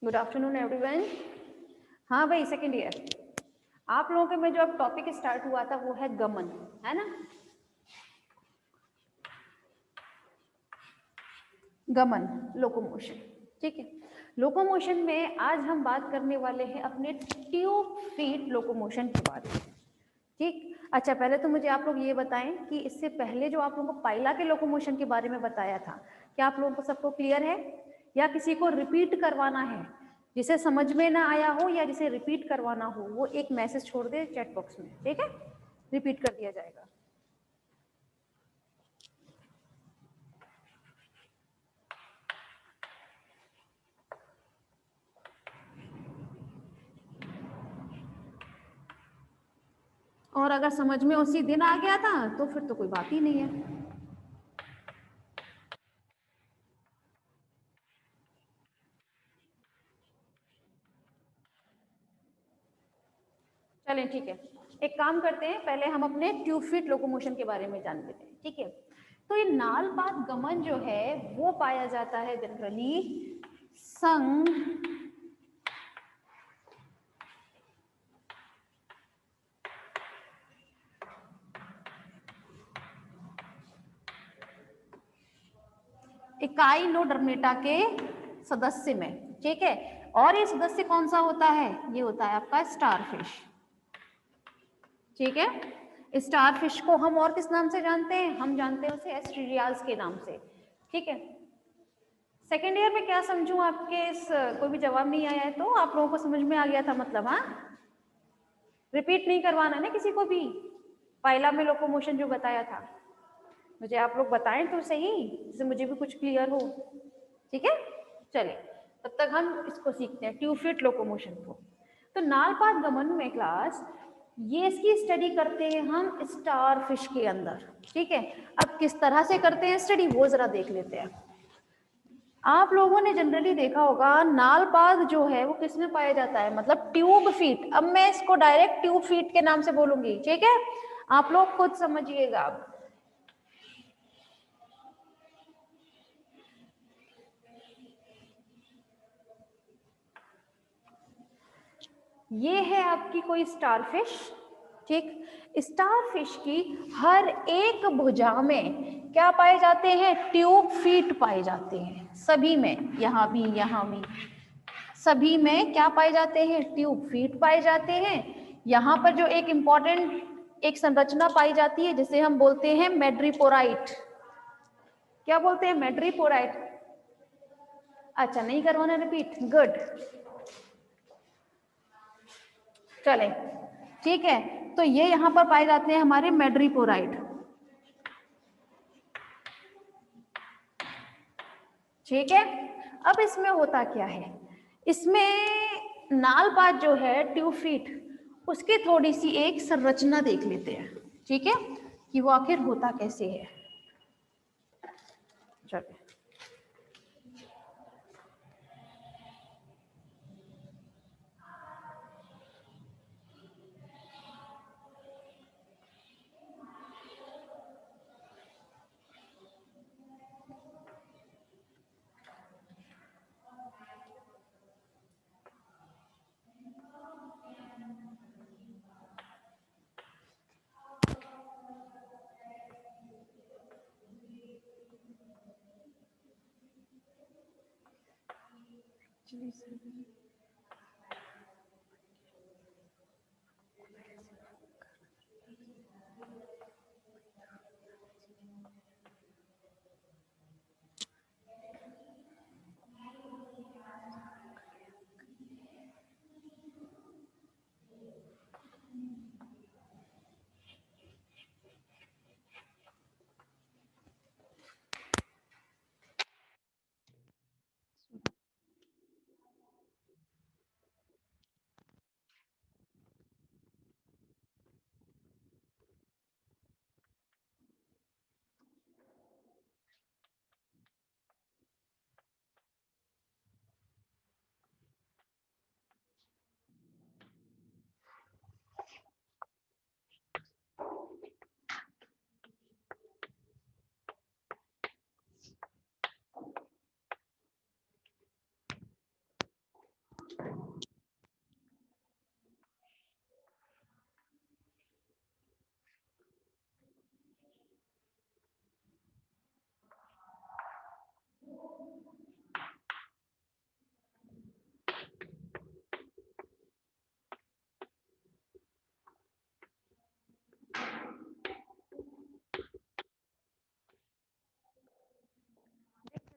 Good afternoon everyone. हाँ भाई, second year आप लोगों के में जो अब टॉपिक स्टार्ट हुआ था वो है गमन, है ना। गमन, लोकोमोशन। ठीक है, लोकोमोशन में आज हम बात करने वाले हैं अपने ट्यूब फीट लोकोमोशन के बारे में। ठीक, अच्छा पहले तो मुझे आप लोग ये बताएं कि इससे पहले जो आप लोगों को पाइला के लोकोमोशन के बारे में बताया था, क्या आप लोगों को सबको क्लियर है या किसी को रिपीट करवाना है? जिसे समझ में ना आया हो या जिसे रिपीट करवाना हो वो एक मैसेज छोड़ दे चैट बॉक्स में, ठीक है, रिपीट कर दिया जाएगा। और अगर समझ में उसी दिन आ गया था तो फिर तो कोई बात ही नहीं है। चलें ठीक है, एक काम करते हैं, पहले हम अपने ट्यूब फीट लोकोमोशन के बारे में जान लेते हैं। ठीक है, तो ये नाल पात गमन जो है वो पाया जाता है जनरली संग इकाइनोडर्मेटा के सदस्य में। ठीक है, और ये सदस्य कौन सा होता है? ये होता है आपका स्टारफिश। ठीक है, स्टारफिश को हम और किस नाम से जानते हैं? हम जानते हैं उसे एस्ट्रिडियाल्स के नाम से। ठीक है, सेकेंड ईयर में क्या समझूं आपके इस कोई भी जवाब नहीं आया है तो आप लोगों को समझ में आ गया था मतलब? हाँ, रिपीट नहीं करवाना है ना किसी को भी, पाइला में लोकोमोशन जो बताया था मुझे आप लोग बताएं तो सही, जिससे मुझे भी कुछ क्लियर हो। ठीक है, चलिए तब तक हम इसको सीखते हैं ट्यूब फीट लोकोमोशन को। तो नाल पात गमन में क्लास ये इसकी स्टडी करते हैं हम स्टार फिश के अंदर। ठीक है, अब किस तरह से करते हैं स्टडी वो जरा देख लेते हैं। आप लोगों ने जनरली देखा होगा नाल पात जो है वो किस में पाया जाता है, मतलब ट्यूब फीट। अब मैं इसको डायरेक्ट ट्यूब फीट के नाम से बोलूंगी, ठीक है, आप लोग खुद समझिएगा। अब ये है आपकी कोई स्टारफिश। ठीक, स्टारफिश की हर एक भुजा में क्या पाए जाते हैं? ट्यूब फीट पाए जाते हैं, सभी में, यहाँ भी सभी में क्या पाए जाते हैं? ट्यूब फीट पाए जाते हैं। यहाँ पर जो एक इंपॉर्टेंट एक संरचना पाई जाती है जिसे हम बोलते हैं मैड्रिपोराइट। क्या बोलते हैं? मैड्रिपोराइट। अच्छा, नहीं करवाना रिपीट, गुड। चलें ठीक है, तो ये यहाँ पर पाए जाते हैं हमारे मैड्रिपोराइट। ठीक है, अब इसमें होता क्या है, इसमें नाल पात जो है ट्यूब फीट उसकी थोड़ी सी एक संरचना देख लेते हैं। ठीक है, कि वो आखिर होता कैसे है। चलिए,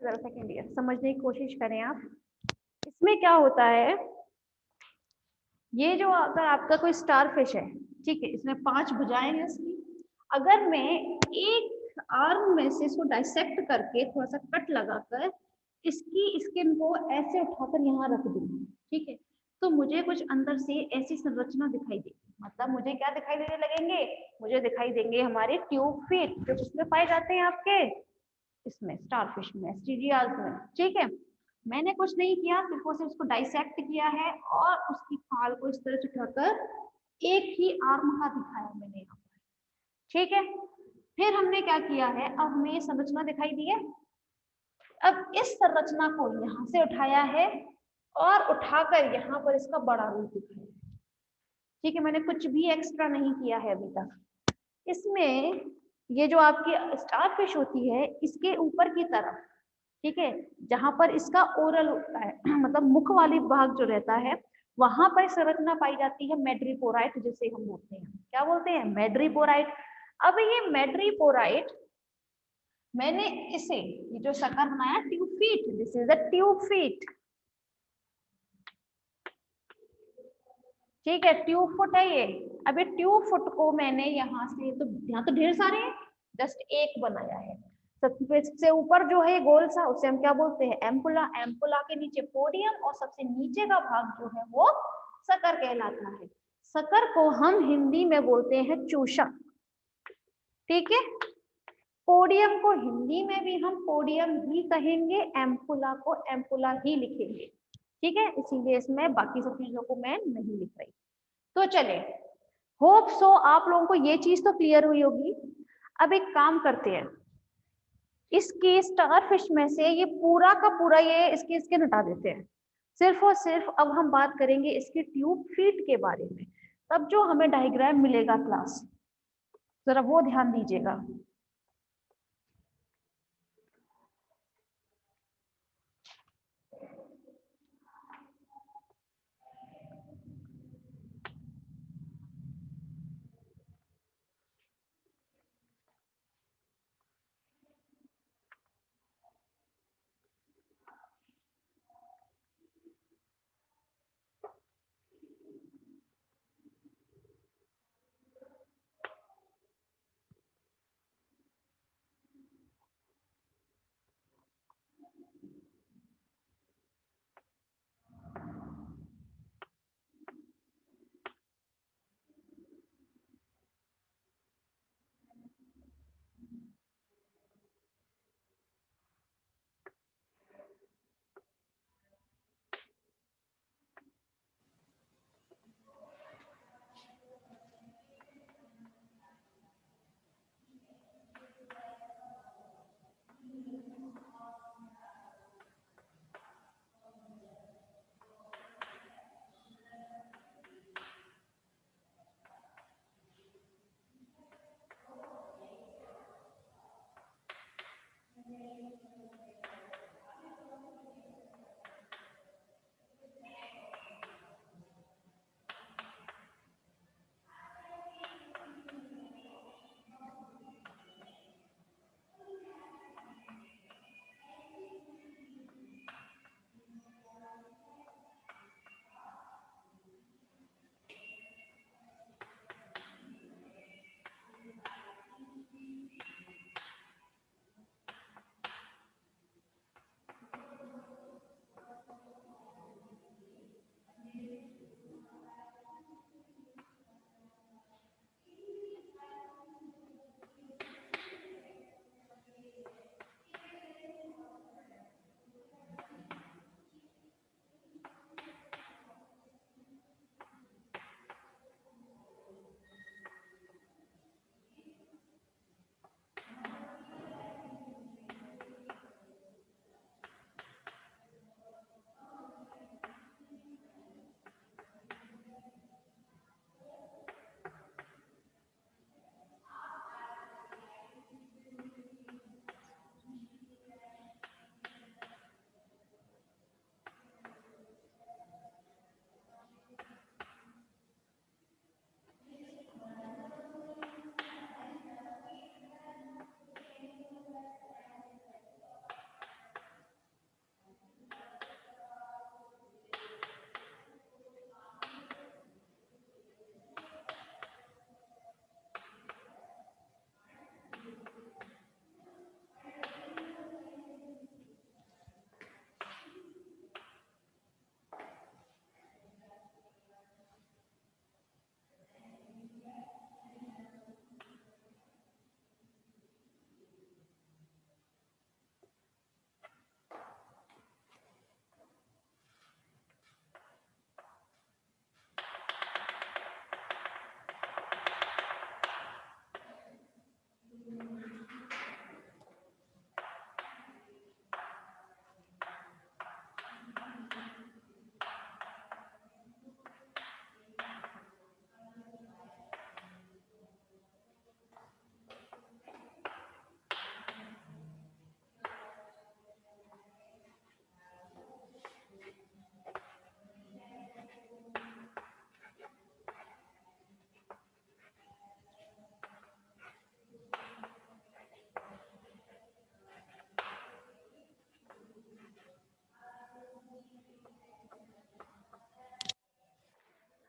जरा सेकेंड ईयर समझने की कोशिश करें आप। इसमें क्या होता है, ये जो अगर आपका कोई स्टार फिश है, ठीक है, इसमें 5 भुजाएं हैं इसकी, अगर मैं एक आर्म में से इसको डाइसेक्ट करके थोड़ा सा कट लगाकर इसकी स्किन को ऐसे उठाकर यहाँ रख दूँ, ठीक है, तो मुझे कुछ अंदर से ऐसी संरचना दिखाई देगी। मतलब मुझे क्या दिखाई देने लगेंगे, मुझे दिखाई देंगे हमारे ट्यूब फिश, जो किसमें पाए जाते हैं आपके इसमें स्टारफिश में, एस्टीरियाज में, ठीक है। मैंने कुछ नहीं किया, सिर्फ और सिर्फ उसको डाइसेक्ट किया है और उसकी खाल को इस तरह से उठाकर एक ही आर्म का दिखाया मैंने यहाँ पर, ठीक है। फिर हमने क्या किया है, अब हमें ये संरचना दिखाई दी है, अब इस संरचना को यहाँ से उठाया है और उठाकर यहाँ पर इसका बड़ा रूप दिखाया है, ठीक है। मैंने कुछ भी एक्स्ट्रा नहीं किया है अभी तक। इसमें ये जो आपकी स्टारफिश होती है, इसके ऊपर की तरफ, ठीक है, जहां पर इसका ओरल होता है मतलब मुख वाली भाग जो रहता है, वहां पर संरचना पाई जाती है मैड्रीपोराइट, जिसे हम बोलते हैं, क्या बोलते हैं, मैड्रीपोराइट। अब ये मैड्रीपोराइट मैंने इसे, ये जो शक्कर बनाया tube feet, this is a tube feet, ठीक है, ट्यूब फुट है ये। अब ये ट्यूब फुट को मैंने यहाँ से, तो यहाँ तो ढेर सारे हैं, जस्ट एक बनाया है। सबसे ऊपर जो है गोल सा, उसे हम क्या बोलते हैं, एम्पुला। एम्पुला के नीचे पोडियम और सबसे नीचे का भाग जो है वो सकर कहलाता है। सकर को हम हिंदी में बोलते हैं चूषक, ठीक है। पोडियम को हिंदी में भी हम पोडियम ही कहेंगे, एम्पुला को एम्पुला ही लिखेंगे, ठीक है। इसीलिए इसमें बाकी सब चीजों को मैं नहीं लिख रही। तो चले, होप सो आप लोगों को ये चीज तो क्लियर हुई होगी। अब एक काम करते हैं, इसकी स्टारफिश में से ये पूरा का पूरा ये इसकी स्किन हटा देते हैं, सिर्फ और सिर्फ अब हम बात करेंगे इसकी ट्यूब फीट के बारे में। तब जो हमें डायग्राम मिलेगा क्लास, जरा वो ध्यान दीजिएगा।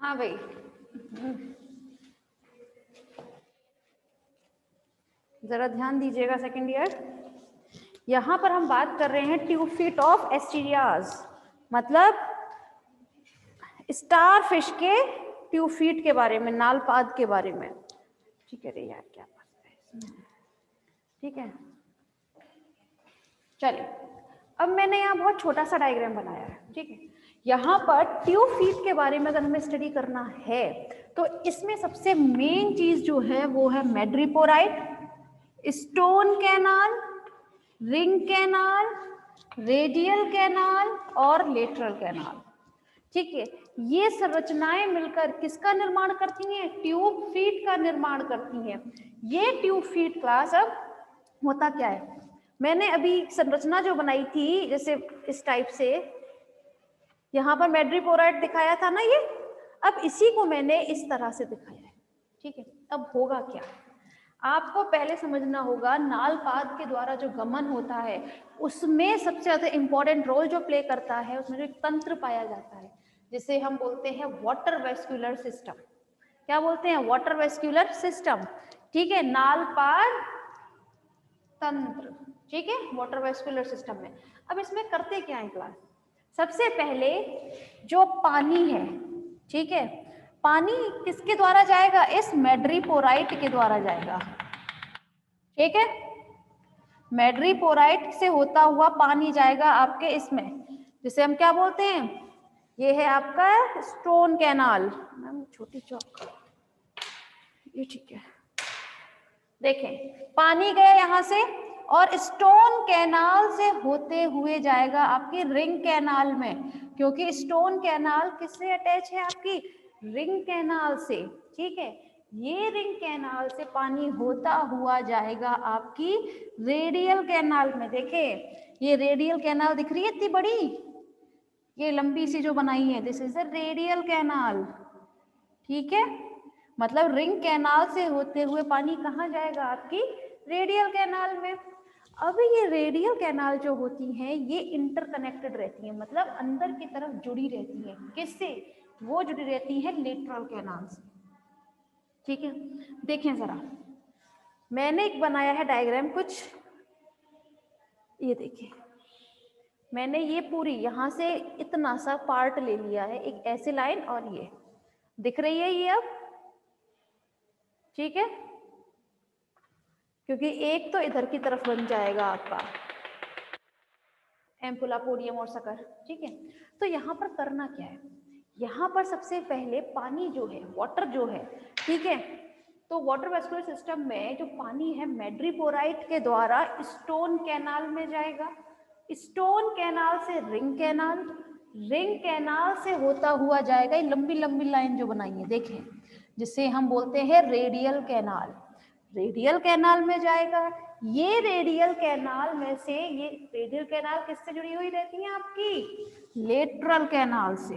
हाँ भाई, जरा ध्यान दीजिएगा सेकंड ईयर। यहाँ पर हम बात कर रहे हैं ट्यूब फीट ऑफ एस्टीरियाज, मतलब स्टार फिश के ट्यूब फीट के बारे में, नालपाद के बारे में। ठीक है रे यार, क्या बात है, ठीक है। चलिए, अब मैंने यहाँ बहुत छोटा सा डायग्राम बनाया है, ठीक है। यहाँ पर ट्यूब फीट के बारे में अगर हमें स्टडी करना है तो इसमें सबसे मेन चीज जो है वो है madreporite, stone canal, ring canal, radial canal और लेटरल कैनाल। ठीक है, ये संरचनाएं मिलकर किसका निर्माण करती हैं? ट्यूब फीट का निर्माण करती हैं। ये ट्यूब फीट क्लास अब होता क्या है, मैंने अभी संरचना जो बनाई थी जैसे इस टाइप से, यहाँ पर मैड्रिपोराइट दिखाया था ना ये, अब इसी को मैंने इस तरह से दिखाया है। ठीक है, अब होगा क्या, आपको पहले समझना होगा नालपाद के द्वारा जो गमन होता है उसमें सबसे ज्यादा इंपॉर्टेंट रोल जो प्ले करता है, उसमें जो एक तंत्र पाया जाता है जिसे हम बोलते हैं वाटर वेस्क्यूलर सिस्टम। क्या बोलते हैं? Water vascular system. ठीक है, नालपाद तंत्र, ठीक है, वाटर वेस्क्यूलर सिस्टम में। अब इसमें करते क्या है क्लास, सबसे पहले जो पानी है, ठीक है, पानी किसके द्वारा जाएगा? इस मैड्रिपोराइट के द्वारा जाएगा। ठीक है, मैड्रिपोराइट से होता हुआ पानी जाएगा आपके इसमें, जिसे हम क्या बोलते हैं, ये है आपका स्टोन कैनाल। मैम छोटी चौक, ये ठीक है, देखें पानी गया यहां से और स्टोन कैनाल से होते हुए जाएगा आपकी रिंग कैनाल में, क्योंकि स्टोन कैनाल किससे अटैच है? आपकी रिंग कैनाल से। ठीक है, ये रिंग कैनाल से पानी होता हुआ जाएगा आपकी रेडियल कैनाल में। देखें ये रेडियल कैनाल दिख रही है इतनी बड़ी, ये लंबी सी जो बनाई है, this is the radial canal. ठीक है, मतलब रिंग कैनाल से होते हुए पानी कहाँ जाएगा? आपकी रेडियल कैनाल में। अब ये रेडियल कैनाल जो होती हैं ये इंटरकनेक्टेड रहती हैं, मतलब अंदर की तरफ जुड़ी रहती हैं। किससे? वो जुड़ी रहती हैं लेटरल कैनाल से। ठीक है, देखें जरा, मैंने एक बनाया है डायग्राम कुछ, ये देखिए, मैंने ये पूरी यहाँ से इतना सा पार्ट ले लिया है, एक ऐसी लाइन, और ये दिख रही है ये अब, ठीक है, क्योंकि एक तो इधर की तरफ बन जाएगा आपका एम्पुला, पोडियम और सकर। ठीक है, तो यहाँ पर करना क्या है, यहाँ पर सबसे पहले पानी जो है, वाटर जो है, ठीक है, तो वाटर वेस्कुलर सिस्टम में जो पानी है मैड्रिपोराइट के द्वारा स्टोन कैनाल में जाएगा, स्टोन कैनाल से रिंग कैनाल, रिंग कैनाल से होता हुआ जाएगा, ये लंबी लंबी लाइन जो बनाई है देखें, जिसे हम बोलते हैं रेडियल कैनाल, रेडियल कैनाल में जाएगा। ये रेडियल कैनाल में से, ये रेडियल कैनाल किससे जुड़ी हुई रहती है? आपकी लेटरल कैनाल से।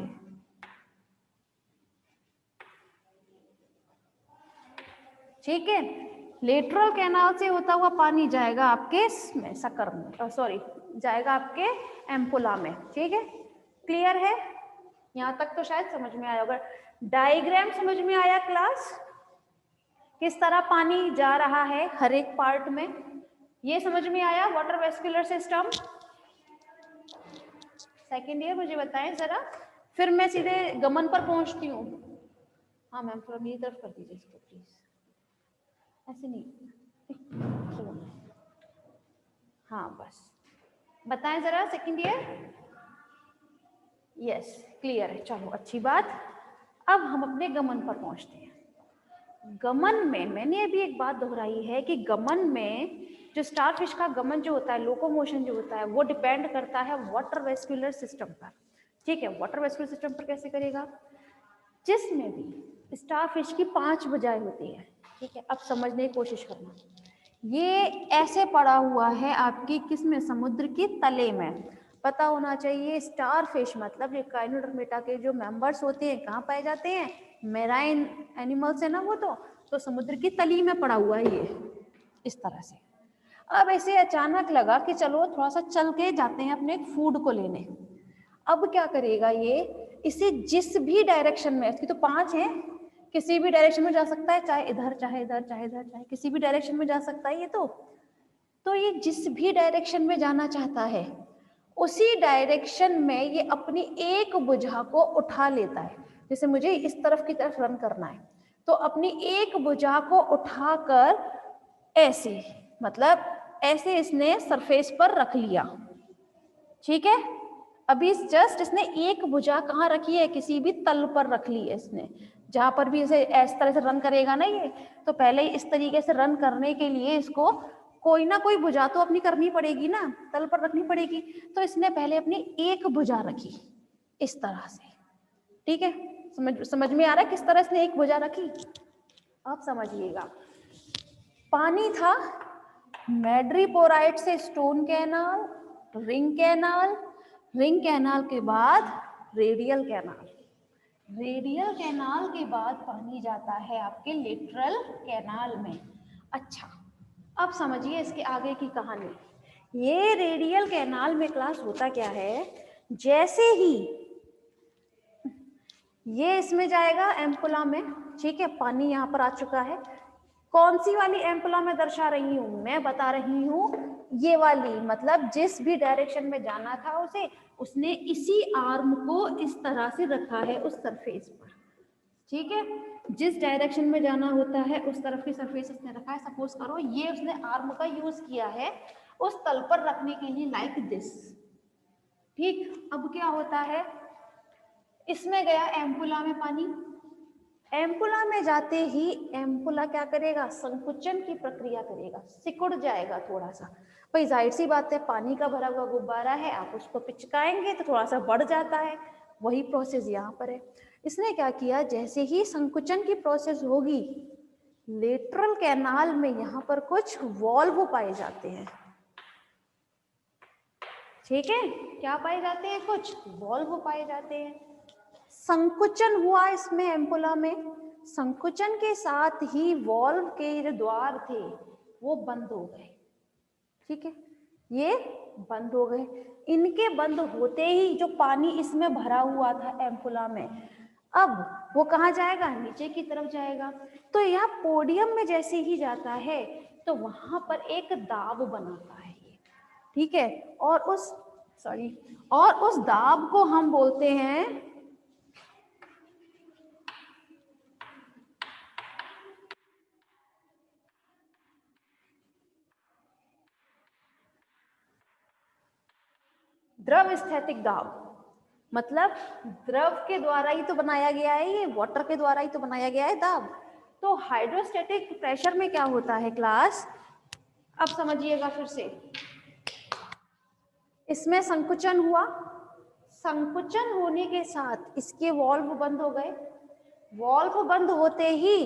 ठीक है, लेटरल कैनाल से होता हुआ पानी जाएगा आपके में सकर में, सॉरी जाएगा आपके एम्पुला में। ठीक है, क्लियर है? यहाँ तक तो शायद समझ में आया होगा। डायग्राम समझ में आया क्लास? किस तरह पानी जा रहा है हर एक पार्ट में, ये समझ में आया? Water vascular system second year मुझे बताएं जरा, फिर मैं सीधे गमन पर पहुंचती हूँ। हाँ मैम थोड़ा मेरी तरफ कर दीजिए इसको प्लीज, ऐसे नहीं, चलो हाँ बस बताएं जरा सेकेंड ईयर। यस क्लियर है, चलो अच्छी बात। अब हम अपने गमन पर पहुंचते हैं। गमन में मैंने अभी एक बात दोहराई है कि गमन में जो स्टारफिश का गमन जो होता है, लोकोमोशन जो होता है, वो डिपेंड करता है वाटर वेस्कुलर सिस्टम पर। ठीक है, वाटर वेस्कुलर सिस्टम पर कैसे करेगा? जिसमें भी स्टारफिश की 5 भुजाएं होती है। ठीक है, अब समझने की कोशिश करना, ये ऐसे पड़ा हुआ है आपकी किसमें? समुद्र की तले में। पता होना चाहिए स्टारफिश मतलब ये काइनोडर्मेटा के जो मेंबर्स होते हैं कहाँ पाए जाते हैं? मैराइन एनिमल्स है ना वो, तो समुद्र की तली में पड़ा हुआ है ये इस तरह से। अब ऐसे अचानक लगा कि चलो थोड़ा सा चल के जाते हैं अपने फूड को लेने। अब क्या करेगा ये? इसे जिस भी डायरेक्शन में, इसकी तो 5 है, किसी भी डायरेक्शन में जा सकता है, चाहे इधर चाहे इधर चाहे इधर चाहे किसी भी डायरेक्शन में जा सकता है ये तो ये जिस भी डायरेक्शन में जाना चाहता है उसी डायरेक्शन में ये अपनी एक भुजा को उठा लेता है। जैसे मुझे इस तरफ की तरफ रन करना है तो अपनी एक भुजा को उठाकर ऐसे, मतलब ऐसे इसने सरफेस पर रख लिया, ठीक है। अभी जस्ट इसने एक भुजा कहाँ रखी है, किसी भी तल पर रख ली है इसने, जहां पर भी इसे इस तरह से रन करेगा ना ये, तो पहले इस तरीके से रन करने के लिए इसको कोई ना कोई भुजा तो अपनी करनी पड़ेगी ना, तल पर रखनी पड़ेगी। तो इसने पहले अपनी एक भुजा रखी इस तरह से, ठीक है। समझ में आ रहा है किस तरह इसने एक भुजा रखी? अब समझिएगा, पानी था, मैड्रीपोराइट से stone canal, ring canal, ring canal के बाद रेडियल कैनाल, रेडियल कैनाल के बाद पानी जाता है आपके लेटरल कैनाल में। अच्छा, अब समझिए इसके आगे की कहानी। ये रेडियल कैनाल में क्लास होता क्या है, जैसे ही ये इसमें जाएगा एम्पुला में, ठीक है, पानी यहाँ पर आ चुका है। कौन सी वाली एम्पुला में दर्शा रही हूँ मैं, बता रही हूँ ये वाली, मतलब जिस भी डायरेक्शन में जाना था उसे, उसने इसी आर्म को इस तरह से रखा है उस सरफेस पर, ठीक है। जिस डायरेक्शन में जाना होता है उस तरफ की सरफेस उसने रखा है। सपोज करो ये उसने आर्म का यूज किया है उस तल पर रखने के लिए, लाइक दिस, ठीक। अब क्या होता है, इसमें गया एम्पुला में पानी, एम्पुला में जाते ही एम्पुला क्या करेगा, संकुचन की प्रक्रिया करेगा, सिकुड़ जाएगा थोड़ा सा। भाई जाहिर सी बात है, पानी का भरा हुआ गुब्बारा है, आप उसको पिचकाएंगे तो थोड़ा सा बढ़ जाता है, वही प्रोसेस यहाँ पर है। इसने क्या किया, जैसे ही संकुचन की प्रोसेस होगी लेटरल कैनाल में यहाँ पर कुछ वॉल्व पाए जाते हैं, ठीक है। क्या पाए जाते हैं, कुछ वॉल्व पाए जाते हैं। संकुचन हुआ इसमें एम्पुला में, संकुचन के साथ ही वॉल्व के जो द्वार थे वो बंद हो गए, ठीक है, ये बंद हो गए। इनके बंद होते ही जो पानी इसमें भरा हुआ था एम्पुला में, अब वो कहाँ जाएगा, नीचे की तरफ जाएगा। तो यह पोडियम में जैसे ही जाता है तो वहां पर एक दाब बनाता है ये, ठीक है। और उस दाब को हम बोलते हैं द्रव स्थैतिक दाब। मतलब द्रव के द्वारा ही तो बनाया गया है ये, वाटर के द्वारा ही तो बनाया गया है दाब। तो हाइड्रोस्टैटिक प्रेशर में क्या होता है क्लास, अब समझिएगा फिर से। इसमें संकुचन हुआ, संकुचन होने के साथ इसके वॉल्व बंद हो गए, वॉल्व बंद होते ही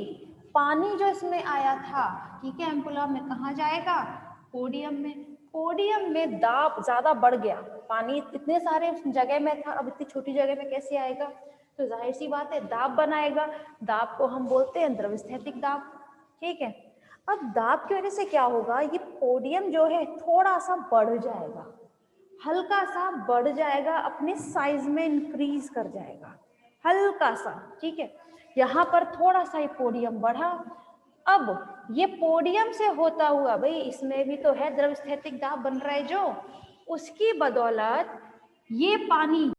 पानी जो इसमें आया था, ठीक है, एम्पुला में, कहाँ जाएगा, पोडियम में। पोडियम में दाब ज्यादा बढ़ गया, पानी इतने सारे जगह में था, अब इतनी छोटी जगह में कैसे आएगा, तो जाहिर सी बात है दाब बनाएगा। दाब को हम बोलते हैं द्रवस्थैतिक दाब, ठीक है। अब दाब की वजह से क्या होगा, ये पोडियम जो है थोड़ा सा बढ़ जाएगा, हल्का सा बढ़ जाएगा, अपने साइज में इंक्रीज कर जाएगा हल्का सा, ठीक है। यहाँ पर थोड़ा सा ये पोडियम बढ़ा। अब ये पोडियम से होता हुआ, भाई इसमें भी तो है द्रवस्थैतिक दाब बन रहा है जो, उसकी बदौलत ये पानी